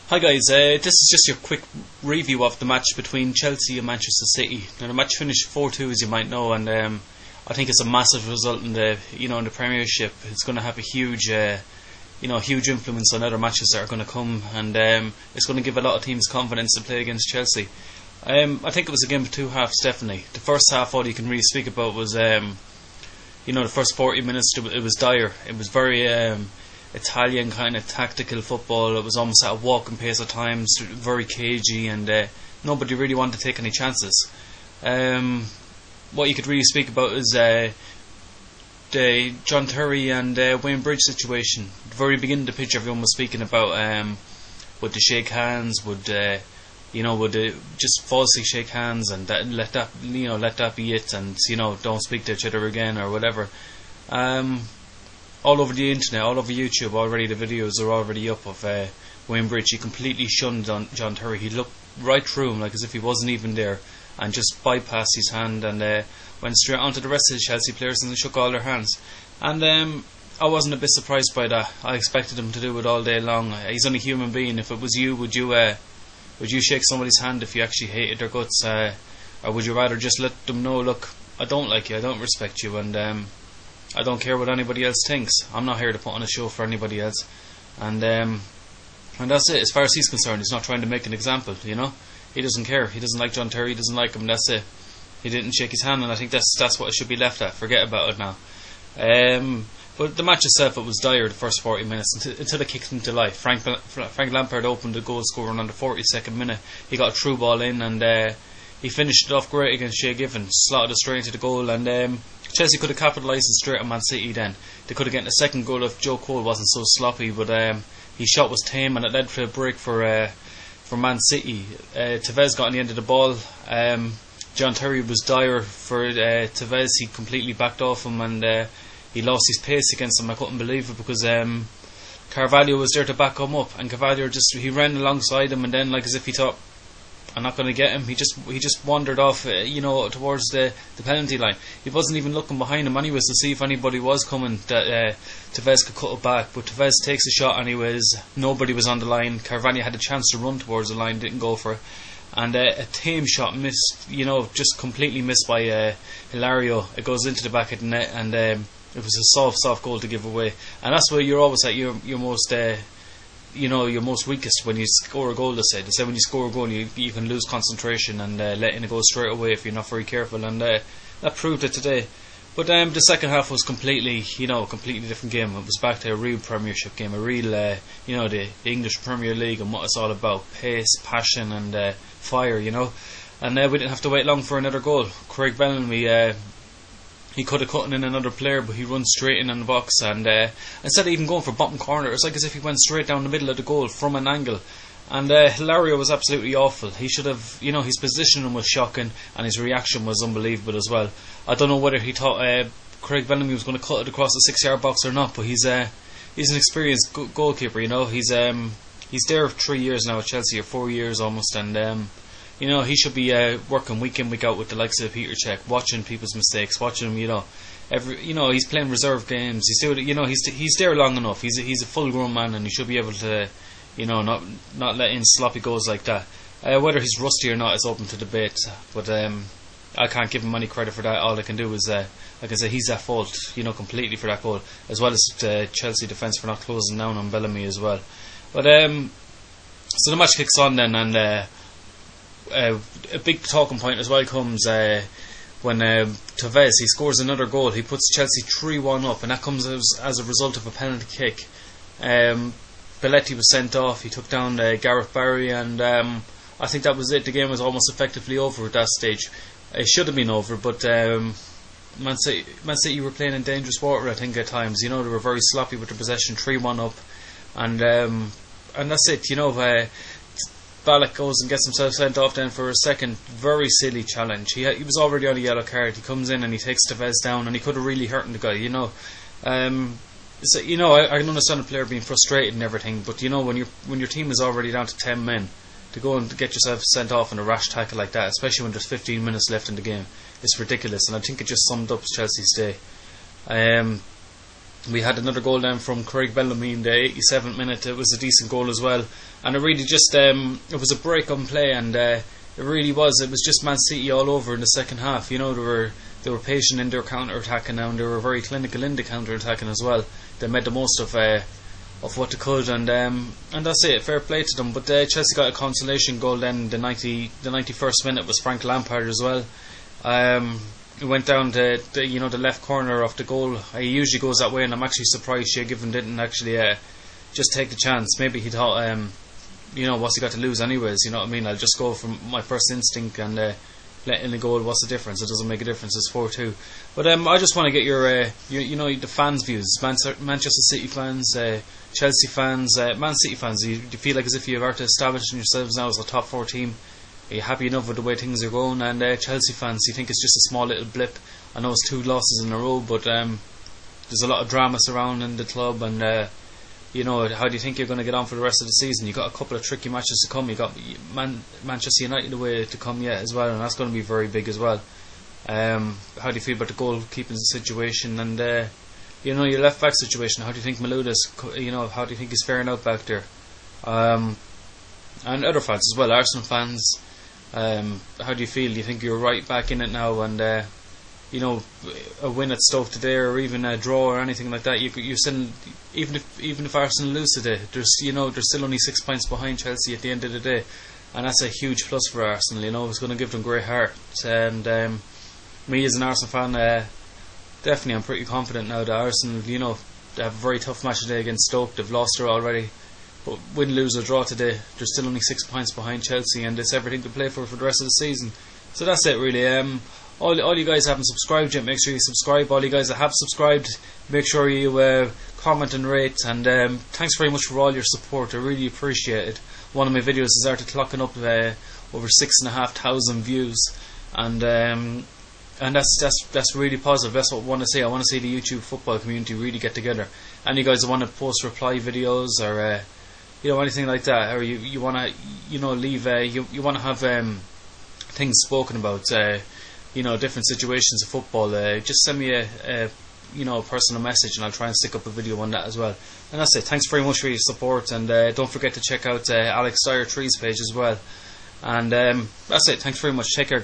Hi guys, this is just your quick review of the match between Chelsea and Manchester City. Now the match finished 4-2 as you might know, and I think it's a massive result in the in the Premiership. It's going to have a huge huge influence on other matches that are going to come, and it's going to give a lot of teams confidence to play against Chelsea. I think it was a game of two halves, definitely. The first half, all you can really speak about was the first 40 minutes. It was dire. It was very Italian kind of tactical football. It was almost at a walking pace at times, very cagey, and nobody really wanted to take any chances. What you could really speak about is the John Terry and Wayne Bridge situation. At the very beginning of the pitch, everyone was speaking about would they shake hands, would they just falsely shake hands and let that be it, and don't speak to each other again or whatever. All over the internet, all over YouTube already, the videos are already up of Wayne Bridge. He completely shunned John Terry. He looked right through him like as if he wasn't even there, and just bypassed his hand and went straight on to the rest of the Chelsea players and shook all their hands. And I wasn't a bit surprised by that. I expected him to do it all day long. He's only a human being. If it was you, would you shake somebody's hand if you actually hated their guts, or would you rather just let them know, look, I don't like you, I don't respect you, and I don't care what anybody else thinks. I'm not here to put on a show for anybody else, and that's it. As far as he's concerned, he's not trying to make an example. He doesn't care. He doesn't like John Terry. He doesn't like him. That's it. He didn't shake his hand, and I think that's what it should be left at. Forget about it now. But the match itself, it was dire the first 40 minutes until it kicked into life. Frank Lampard opened the goal scoring on the 42nd minute. He got a through ball in, and he finished it off great against Shay Given, slotted it straight into the goal, and Chelsea could have capitalised straight on Man City then. They could have gotten a second goal if Joe Cole wasn't so sloppy, but his shot was tame and it led to a break for Man City. Tevez got on the end of the ball. John Terry was dire for Tevez. He completely backed off him, and he lost his pace against him. I couldn't believe it, because Carvalho was there to back him up, and Carvalho he ran alongside him, and then like as if he thought, I'm not going to get him. He just wandered off, towards the penalty line. He wasn't even looking behind him anyways to see if anybody was coming that Tevez could cut it back. But Tevez takes a shot anyways. Nobody was on the line. Carvalho had a chance to run towards the line, didn't go for it. And a tame shot missed, just completely missed by Hilario. It goes into the back of the net, and it was a soft goal to give away. And that's where you're always at your most your most weakest, when you score a goal. They say when you score a goal, you can lose concentration and let in a goal straight away if you're not very careful, and that proved it today. But the second half was completely different game. It was back to a real Premiership game, a real the English Premier League and what it's all about: pace, passion, and fire. And we didn't have to wait long for another goal. Craig Bellamy, he could have cut in another player, but he runs straight in the box, and instead of even going for bottom corner, it's like as if he went straight down the middle of the goal from an angle. And Hilario was absolutely awful. He should have, his positioning was shocking, and his reaction was unbelievable as well. I don't know whether he thought Craig Bellamy was going to cut it across the 6-yard box or not, but he's an experienced goalkeeper. He's there 3 years now at Chelsea, or 4 years almost, and he should be working week in, week out with the likes of Peter Cech, watching people's mistakes, watching him. He's playing reserve games. He's doing, he's there long enough. He's a full-grown man, and he should be able to, not let in sloppy goals like that. Whether he's rusty or not is open to debate, but I can't give him any credit for that. All I can do is, like I say, he's at fault, completely for that goal, as well as the Chelsea defence for not closing down on Bellamy as well. But so the match kicks on then, and a big talking point as well comes when Tevez, he scores another goal. He puts Chelsea 3-1 up, and that comes as a result of a penalty kick. Belletti was sent off. He took down Gareth Barry, and I think that was it. The game was almost effectively over at that stage. It should have been over, but Man City were playing in dangerous water, I think, at times. They were very sloppy with the possession, 3-1 up, and that's it. Ballack goes and gets himself sent off then for a second very silly challenge. He was already on a yellow card. He comes in and he takes Tevez down, and he could have really hurt the guy. So, I can understand a player being frustrated and everything, but when your team is already down to 10 men, to go and get yourself sent off in a rash tackle like that, especially when there's 15 minutes left in the game, it's ridiculous. And I think it just summed up Chelsea's day. We had another goal then from Craig Bellamy in the 87th minute. It was a decent goal as well, and it really just it was a break on play, and it really was. It was just Man City all over in the second half. You know, they were patient in their counter attacking, and they were very clinical in the counter attacking as well. They made the most of what they could, and that's it. Fair play to them. But Chelsea got a consolation goal then. The 91st minute was Frank Lampard as well. It went down the left corner of the goal. He usually goes that way, and I'm actually surprised Shea Given didn't actually just take the chance. Maybe he thought, what's he got to lose anyways? You know what I mean? I'll just go from my first instinct and let in the goal. What's the difference? It doesn't make a difference. It's 4-2. But I just want to get your the fans' views. Manchester City fans, Chelsea fans, Man City fans. Do you feel like as if you are establishing yourselves now as a top 4 team? Are you happy enough with the way things are going? And Chelsea fans, do you think it's just a small little blip? I know it's 2 losses in a row, but there's a lot of drama surrounding the club, and how do you think you're going to get on for the rest of the season? You've got a couple of tricky matches to come. You've got Manchester United away to come yet as well, and that's going to be very big as well. How do you feel about the goalkeeping situation, and your left back situation? How do you think Malouda's, how do you think he's faring out back there? And other fans as well, Arsenal fans. How do you feel? Do you think you're right back in it now, and a win at Stoke today, or even a draw or anything like that? You're still, even if Arsenal lose today, there's still only 6 points behind Chelsea at the end of the day, and that's a huge plus for Arsenal. It's going to give them great heart. And me as an Arsenal fan, definitely I'm pretty confident now that Arsenal, they have a very tough match today against Stoke. They've lost her already. But win, lose or draw today, they're still only 6 points behind Chelsea, and it's everything to play for the rest of the season. So that's it really. All you guys haven't subscribed yet, make sure you subscribe. All you guys that have subscribed, make sure you comment and rate. And thanks very much for all your support. I really appreciate it. One of my videos is started clocking up over 6,500 views, and that's really positive. That's what I want to see. I want to see the YouTube football community really get together. And you guys that want to post reply videos, or anything like that, or you want to leave you want to have things spoken about, different situations of football, just send me a personal message, and I'll try and stick up a video on that as well. And that's it. Thanks very much for your support, and don't forget to check out Alex Dyer Trees page as well. And that's it. Thanks very much. Take care.